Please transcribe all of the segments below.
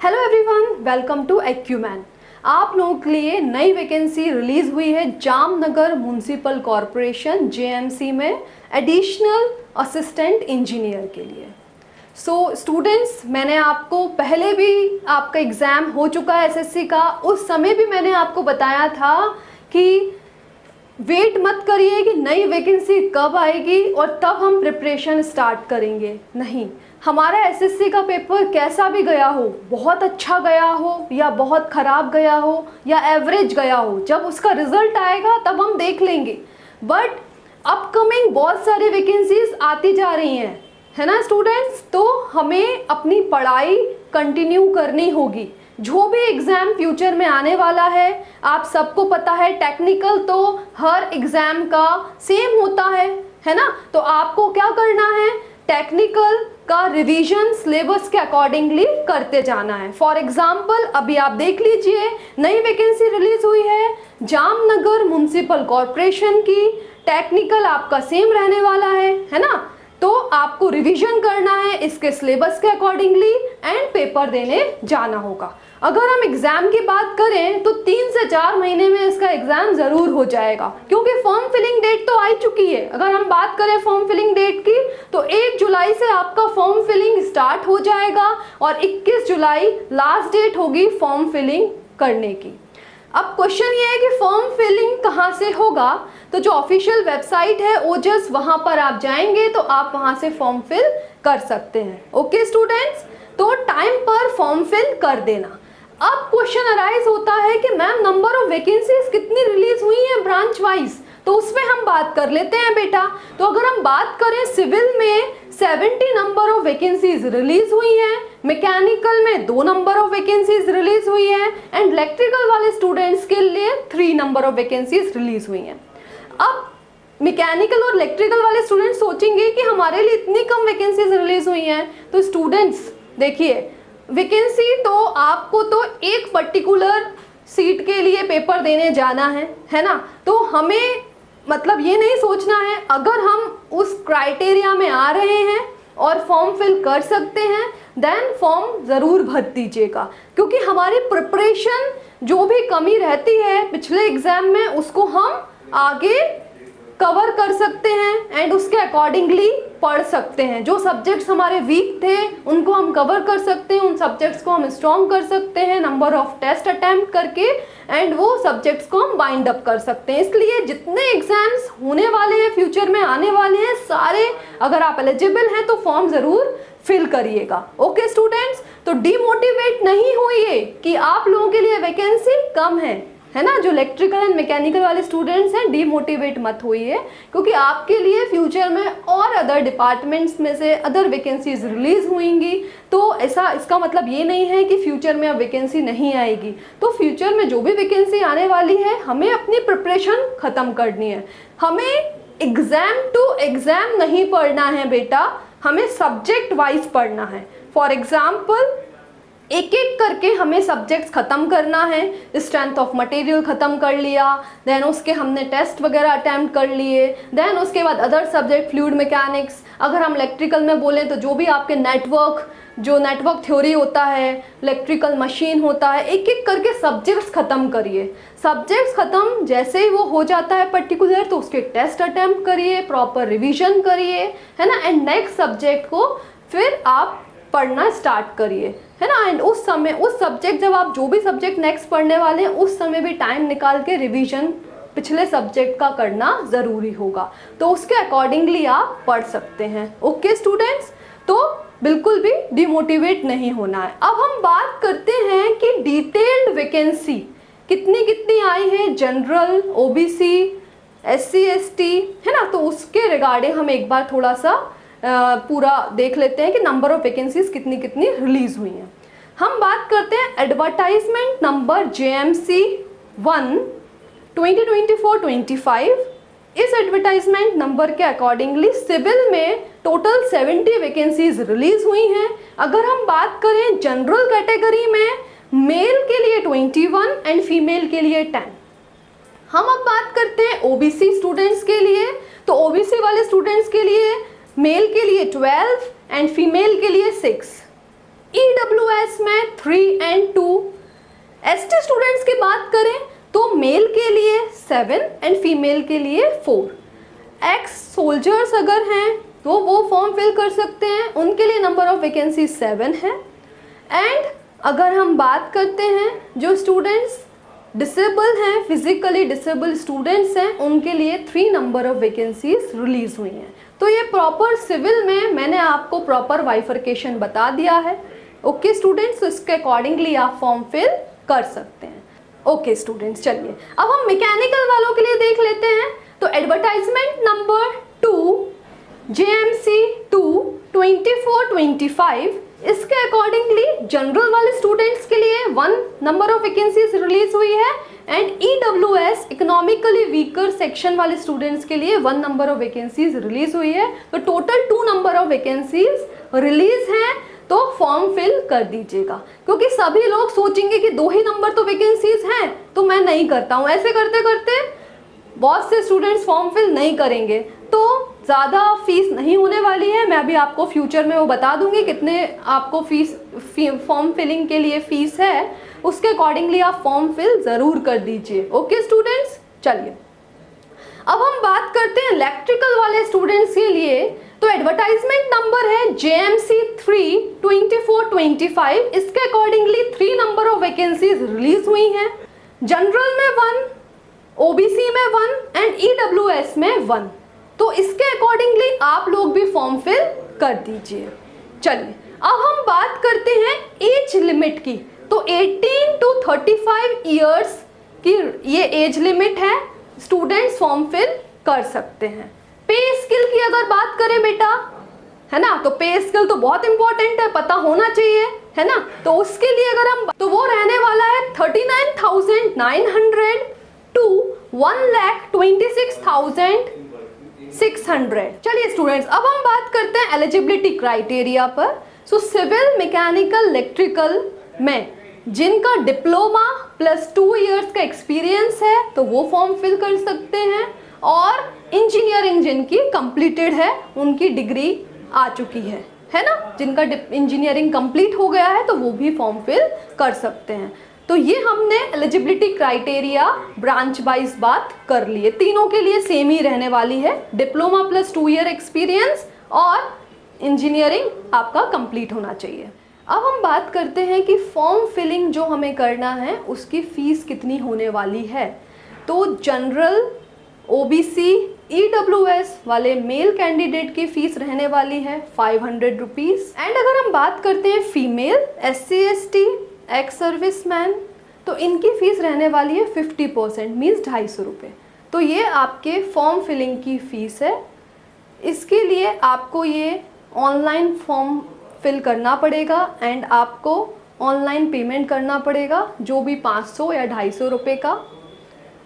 Hello everyone, welcome to Acumen. आप लोगों के लिए नई वैकेंसी रिलीज़ हुई है जामनगर म्युनिसिपल कॉरपोरेशन जेएमसी में एडिशनल असिस्टेंट इंजीनियर के लिए। स्टूडेंट्स, मैंने आपको पहले भी आपका एग्ज़ाम हो चुका है एसएससी का, उस समय भी मैंने आपको बताया था कि वेट मत करिए कि नई वैकेंसी कब आएगी और तब हम प्रिपरेशन स्टार्ट करेंगे। नहीं, हमारा एसएससी का पेपर कैसा भी गया हो, बहुत अच्छा गया हो या बहुत ख़राब गया हो या एवरेज गया हो, जब उसका रिजल्ट आएगा तब हम देख लेंगे। बट अपकमिंग बहुत सारी वैकेंसीज आती जा रही हैं, है ना स्टूडेंट्स। तो हमें अपनी पढ़ाई कंटिन्यू करनी होगी। जो भी एग्ज़ाम फ्यूचर में आने वाला है, आप सबको पता है टेक्निकल तो हर एग्ज़ाम का सेम होता है ना। तो आपको क्या करना है, टेक्निकल का रिवीजन सिलेबस के अकॉर्डिंगली करते जाना है। फॉर एग्जाम्पल अभी आप देख लीजिए, नई वैकेंसी रिलीज हुई है जामनगर म्युनिसिपल कॉरपोरेशन की। टेक्निकल आपका सेम रहने वाला है ना। तो आपको रिवीजन करना है इसके सिलेबस के अकॉर्डिंगली एंड पेपर देने जाना होगा। अगर हम एग्ज़ाम की बात करें तो 3 से 4 महीने में इसका एग्ज़ाम ज़रूर हो जाएगा, क्योंकि फॉर्म फिलिंग डेट तो आ चुकी है। अगर हम बात करें फॉर्म फिलिंग डेट की तो 1 जुलाई से आपका फॉर्म फिलिंग स्टार्ट हो जाएगा और 21 जुलाई लास्ट डेट होगी फॉर्म फिलिंग करने की। अब क्वेश्चन ये है कि फॉर्म फिलिंग कहाँ से होगा। तो जो ऑफिशियल वेबसाइट है ओजस, वहाँ पर आप जाएंगे तो आप वहाँ से फॉर्म फिल कर सकते हैं। ओके स्टूडेंट्स, तो टाइम पर फॉर्म फिल कर देना। अब क्वेश्चन अराइज होता है कि मैम नंबर ऑफ वैकेंसीज कितनी रिलीज हुई हैं ब्रांच वाइज, तो उसमें हम बात कर लेते हैं बेटा। तो अगर हम बात करें सिविल में 70 नंबर ऑफ वैकेंसीज रिलीज हुई हैं, मैकेनिकल में 2 नंबर ऑफ वैकेंसीज रिलीज हुई हैं एंड इलेक्ट्रिकल वाले स्टूडेंट्स के लिए 3 नंबर ऑफ वैकेंसीज रिलीज हुई हैं। अब मैकेनिकल और इलेक्ट्रिकल वाले स्टूडेंट्स सोचेंगे कि हमारे लिए इतनी कम वैकेंसीज रिलीज हुई हैं। तो स्टूडेंट्स देखिए, वैकेंसी तो आपको तो एक पर्टिकुलर सीट के लिए पेपर देने जाना है ना। तो हमें मतलब ये नहीं सोचना है, अगर हम उस क्राइटेरिया में आ रहे हैं और फॉर्म फिल कर सकते हैं देन फॉर्म ज़रूर भर दीजिएगा, क्योंकि हमारी प्रिपरेशन जो भी कमी रहती है पिछले एग्ज़ाम में उसको हम आगे कवर कर सकते हैं एंड उसके अकॉर्डिंगली पढ़ सकते हैं। जो सब्जेक्ट्स हमारे वीक थे उनको हम कवर कर सकते हैं, उन सब्जेक्ट्स को हम स्ट्रॉन्ग कर सकते हैं नंबर ऑफ टेस्ट अटैम्प्ट करके एंड वो सब्जेक्ट्स को हम बाइंड अप कर सकते हैं। इसलिए जितने एग्जाम्स होने वाले हैं फ्यूचर में आने वाले हैं सारे, अगर आप एलिजिबल हैं तो फॉर्म ज़रूर फिल करिएगा। ओके स्टूडेंट्स, तो डीमोटिवेट नहीं होइए कि आप लोगों के लिए वैकेंसी कम है ना। जो इलेक्ट्रिकल एंड मैकेनिकल वाले स्टूडेंट्स हैं डीमोटिवेट मत होइए, क्योंकि आपके लिए फ्यूचर में और अदर डिपार्टमेंट्स में से अदर वैकेंसीज रिलीज हुएंगी। तो ऐसा इसका मतलब ये नहीं है कि फ्यूचर में अब वैकेंसी नहीं आएगी। तो फ्यूचर में जो भी वैकेंसी आने वाली है हमें अपनी प्रिपरेशन ख़त्म करनी है। हमें एग्ज़ाम टू एग्ज़ाम नहीं पढ़ना है बेटा, हमें सब्जेक्ट वाइज पढ़ना है। फॉर एग्जाम्पल एक एक करके हमें सब्जेक्ट्स ख़त्म करना है। स्ट्रेंथ ऑफ मटेरियल ख़त्म कर लिया, देन उसके हमने टेस्ट वगैरह अटैम्प्ट कर लिए, देन उसके बाद अदर सब्जेक्ट फ्लूइड मैकेनिक्स। अगर हम इलेक्ट्रिकल में बोलें तो जो भी आपके नेटवर्क थ्योरी होता है, इलेक्ट्रिकल मशीन होता है, एक एक करके सब्जेक्ट्स ख़त्म करिए। सब्जेक्ट्स ख़त्म जैसे ही वो हो जाता है पर्टिकुलर तो उसके टेस्ट अटैम्प्ट करिए, प्रॉपर रिविजन करिए, है ना। एंड नेक्स्ट सब्जेक्ट को फिर आप पढ़ना स्टार्ट करिए, है ना। एंड उस समय उस सब्जेक्ट जब आप जो भी सब्जेक्ट नेक्स्ट पढ़ने वाले हैं उस समय भी टाइम निकाल के रिवीजन पिछले सब्जेक्ट का करना ज़रूरी होगा, तो उसके अकॉर्डिंगली आप पढ़ सकते हैं। ओके स्टूडेंट्स, तो बिल्कुल भी डिमोटिवेट नहीं होना है। अब हम बात करते हैं कि डिटेल्ड वैकेंसी कितनी कितनी आई है, जनरल, ओबीसी, एससी एसटी, है ना। तो उसके रिगार्डिंग हम एक बार थोड़ा सा पूरा देख लेते हैं कि नंबर ऑफ वैकेंसीज कितनी कितनी रिलीज हुई हैं। हम बात करते हैं एडवर्टाइजमेंट नंबर JMC 1 2024-25। इस एडवर्टाइजमेंट नंबर के अकॉर्डिंगली सिविल में टोटल 70 वैकेंसीज रिलीज हुई हैं। अगर हम बात करें जनरल कैटेगरी में मेल के लिए 21 एंड फीमेल के लिए 10। हम अब बात करते हैं ओबीसी स्टूडेंट्स के लिए, तो ओबीसी वाले स्टूडेंट्स के लिए मेल के लिए 12 एंड फीमेल के लिए 6। EWS में 3 and 2। ST स्टूडेंट्स की बात करें तो मेल के लिए 7 एंड फीमेल के लिए 4। एक्स सोल्जर्स अगर हैं तो वो फॉर्म फिल कर सकते हैं, उनके लिए नंबर ऑफ वैकेंसी 7 है। एंड अगर हम बात करते हैं जो स्टूडेंट्स डिसेबल हैं, फिजिकली डिसेबल स्टूडेंट्स हैं, उनके लिए 3 नंबर ऑफ वैकेंसीज रिलीज हुई हैं। तो ये प्रॉपर सिविल में मैंने आपको प्रॉपर बाइफर्केशन बता दिया है। ओके स्टूडेंट्स, तो इसके अकॉर्डिंगली आप फॉर्म फिल कर सकते हैं। ओके स्टूडेंट्स, चलिए अब हम मैकेनिकल वालों के लिए देख लेते हैं। तो एडवर्टाइजमेंट नंबर 2 JMC 2 24-25, इसके अकॉर्डिंगली जनरल वाले स्टूडेंट्स के लिए 1 नंबर ऑफ वैकेंसीज रिलीज हुई है and EWS economically weaker section वाले स्टूडेंट्स के लिए 1 नंबर ऑफ वैकेंसीज रिलीज हुई है। तो total 2 number of vacancies release हैं, तो फॉर्म फिल कर दीजिएगा। क्योंकि सभी लोग सोचेंगे कि 2 ही नंबर तो वैकेंसीज हैं तो मैं नहीं करता हूँ, ऐसे करते करते बहुत से स्टूडेंट्स फॉर्म फिल नहीं करेंगे, तो ज़्यादा फीस नहीं होने वाली है। मैं अभी आपको फ्यूचर में वो बता दूंगी कितने आपको फॉर्म फिलिंग के लिए फीस है, उसके अकॉर्डिंगली आप फॉर्म फिल ज़रूर कर दीजिए। ओके स्टूडेंट्स, चलिए अब हम बात करते हैं इलेक्ट्रिकल वाले स्टूडेंट्स के लिए। तो एडवर्टाइजमेंट नंबर है JMC 3 24-25, इसके accordingly 3 number of vacancies release हुई हैं। जनरल में 1, OBC में 1 एंड EWS में 1। तो इसके अकॉर्डिंगली आप लोग भी फॉर्म फिल कर दीजिए। चलिए अब हम बात करते हैं एज लिमिट की। तो 18 to 35 ईयर्स की ये एज लिमिट है, स्टूडेंट्स फॉर्म फिल कर सकते हैं। पे स्किल की अगर बात करें बेटा, है ना, तो पे स्किल तो बहुत इंपॉर्टेंट है, पता होना चाहिए, है ना। तो उसके लिए अगर हम, तो वो रहने वाला है 39,900 to 1,26,600। चलिए स्टूडेंट्स, अब हम बात करते हैं एलिजिबिलिटी क्राइटेरिया पर। सो सिविल, मैकेनिकल, इलेक्ट्रिकल में जिनका डिप्लोमा प्लस 2 इयर्स का एक्सपीरियंस है तो वो फॉर्म फिल कर सकते हैं, और इंजीनियरिंग जिनकी कंप्लीटेड है, उनकी डिग्री आ चुकी है ना, जिनका इंजीनियरिंग कंप्लीट हो गया है तो वो भी फॉर्म फिल कर सकते हैं। तो ये हमने एलिजिबिलिटी क्राइटेरिया ब्रांच वाइज बात कर लिए, तीनों के लिए सेम ही रहने वाली है, डिप्लोमा प्लस 2 ईयर एक्सपीरियंस और इंजीनियरिंग आपका कंप्लीट होना चाहिए। अब हम बात करते हैं कि फॉर्म फिलिंग जो हमें करना है उसकी फ़ीस कितनी होने वाली है। तो जनरल, OBC, EWS वाले मेल कैंडिडेट की फ़ीस रहने वाली है 500 रुपीज़। एंड अगर हम बात करते हैं female, SC ST, ex serviceman, तो इनकी फ़ीस रहने वाली है 50%, मीन्स 250 रुपये। तो ये आपके फॉर्म फिलिंग की फ़ीस है। इसके लिए आपको ये ऑनलाइन फॉर्म फिल करना पड़ेगा एंड आपको ऑनलाइन पेमेंट करना पड़ेगा, जो भी 500 या 250 रुपये का।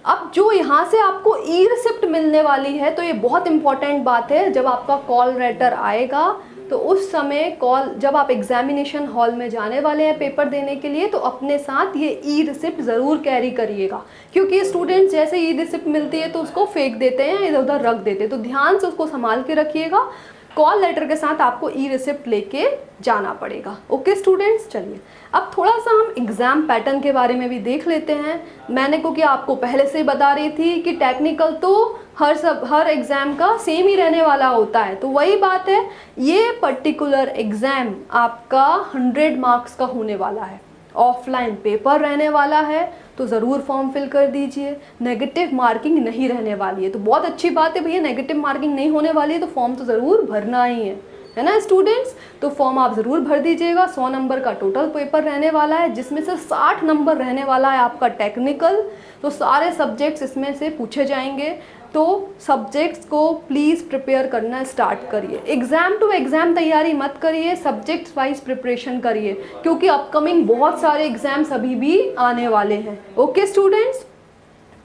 अब जो यहाँ से आपको ई रिसिप्ट मिलने वाली है, तो ये बहुत इंपॉर्टेंट बात है। जब आपका कॉल लेटर आएगा तो उस समय जब आप एग्जामिनेशन हॉल में जाने वाले हैं पेपर देने के लिए, तो अपने साथ ये ई रिसिप्ट ज़रूर कैरी करिएगा, क्योंकि स्टूडेंट्स जैसे ई रिसिप्ट मिलती है तो उसको फेंक देते हैं, इधर उधर रख देते हैं। तो ध्यान से उसको संभाल के रखिएगा, कॉल लेटर के साथ आपको ई रिसिप्ट लेके जाना पड़ेगा। ओके स्टूडेंट्स, चलिए अब थोड़ा सा हम एग्ज़ाम पैटर्न के बारे में भी देख लेते हैं। मैंने क्योंकि आपको पहले से ही बता रही थी कि टेक्निकल तो हर एग्ज़ाम का सेम ही रहने वाला होता है, तो वही बात है, ये पर्टिकुलर एग्ज़ाम आपका 100 मार्क्स का होने वाला है, ऑफलाइन पेपर रहने वाला है, तो ज़रूर फॉर्म फिल कर दीजिए। नेगेटिव मार्किंग नहीं रहने वाली है, तो बहुत अच्छी बात है भैया, नेगेटिव मार्किंग नहीं होने वाली है तो फॉर्म तो ज़रूर भरना ही है ना स्टूडेंट्स। तो फॉर्म आप ज़रूर भर दीजिएगा। 100 नंबर का टोटल पेपर रहने वाला है, जिसमें से 60 नंबर रहने वाला है आपका टेक्निकल। तो सारे सब्जेक्ट्स इसमें से पूछे जाएंगे, तो सब्जेक्ट्स को प्लीज़ प्रिपेयर करना स्टार्ट करिए। एग्ज़ाम टू एग्ज़ाम तैयारी मत करिए, सब्जेक्ट्स वाइज प्रिपरेशन करिए, क्योंकि अपकमिंग बहुत सारे एग्ज़ाम्स अभी भी आने वाले हैं। ओके स्टूडेंट्स,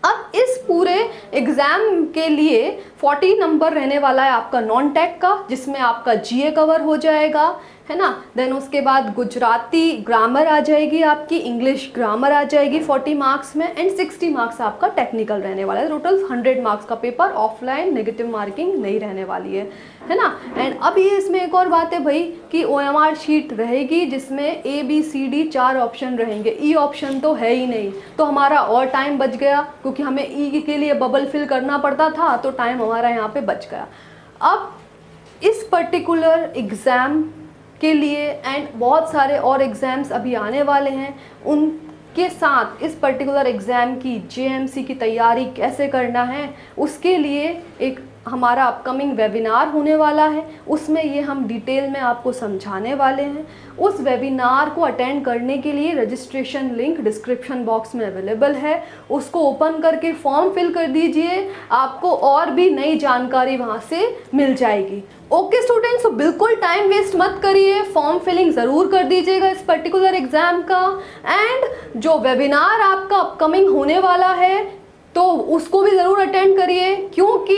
अब इस पूरे एग्ज़ाम के लिए 40 नंबर रहने वाला है आपका नॉन टेक का, जिसमें आपका जीए कवर हो जाएगा, है ना। देन उसके बाद गुजराती ग्रामर आ जाएगी आपकी, इंग्लिश ग्रामर आ जाएगी 40 मार्क्स में, एंड 60 मार्क्स आपका टेक्निकल रहने वाला है। टोटल 100 मार्क्स का पेपर, ऑफलाइन नेगेटिव मार्किंग नहीं रहने वाली है ना। एंड अब ये इसमें एक और बात है भाई कि OMR शीट रहेगी जिसमें ABCD 4 ऑप्शन रहेंगे, ई ऑप्शन तो है ही नहीं, तो हमारा और टाइम बच गया, क्योंकि हमें ई के लिए बबल फिल करना पड़ता था, तो टाइम हमारा यहाँ पे बच गया। अब इस पर्टिकुलर एग्ज़ाम के लिए एंड बहुत सारे और एग्ज़ाम्स अभी आने वाले हैं, उनके साथ इस पर्टिकुलर एग्ज़ाम की JMC की तैयारी कैसे करना है, उसके लिए एक हमारा अपकमिंग वेबिनार होने वाला है। उसमें ये हम डिटेल में आपको समझाने वाले हैं। उस वेबिनार को अटेंड करने के लिए रजिस्ट्रेशन लिंक डिस्क्रिप्शन बॉक्स में अवेलेबल है, उसको ओपन करके फॉर्म फिल कर दीजिए, आपको और भी नई जानकारी वहाँ से मिल जाएगी। ओके स्टूडेंट्स, तो बिल्कुल टाइम वेस्ट मत करिए, फॉर्म फिलिंग ज़रूर कर दीजिएगा इस पर्टिकुलर एग्ज़ाम का। एंड जो वेबिनार आपका अपकमिंग होने वाला है तो उसको भी ज़रूर अटेंड करिए, क्योंकि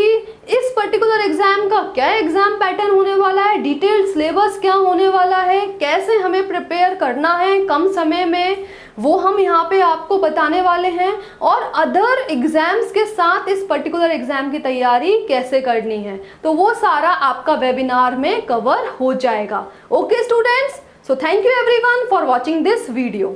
इस पर्टिकुलर एग्ज़ाम का क्या एग्ज़ाम पैटर्न होने वाला है, डिटेल्ड सिलेबस क्या होने वाला है, कैसे हमें प्रिपेयर करना है कम समय में, वो हम यहाँ पे आपको बताने वाले हैं, और अदर एग्ज़ाम्स के साथ इस पर्टिकुलर एग्ज़ाम की तैयारी कैसे करनी है, तो वो सारा आपका वेबिनार में कवर हो जाएगा। Okay students, so thank you everyone for watching this video.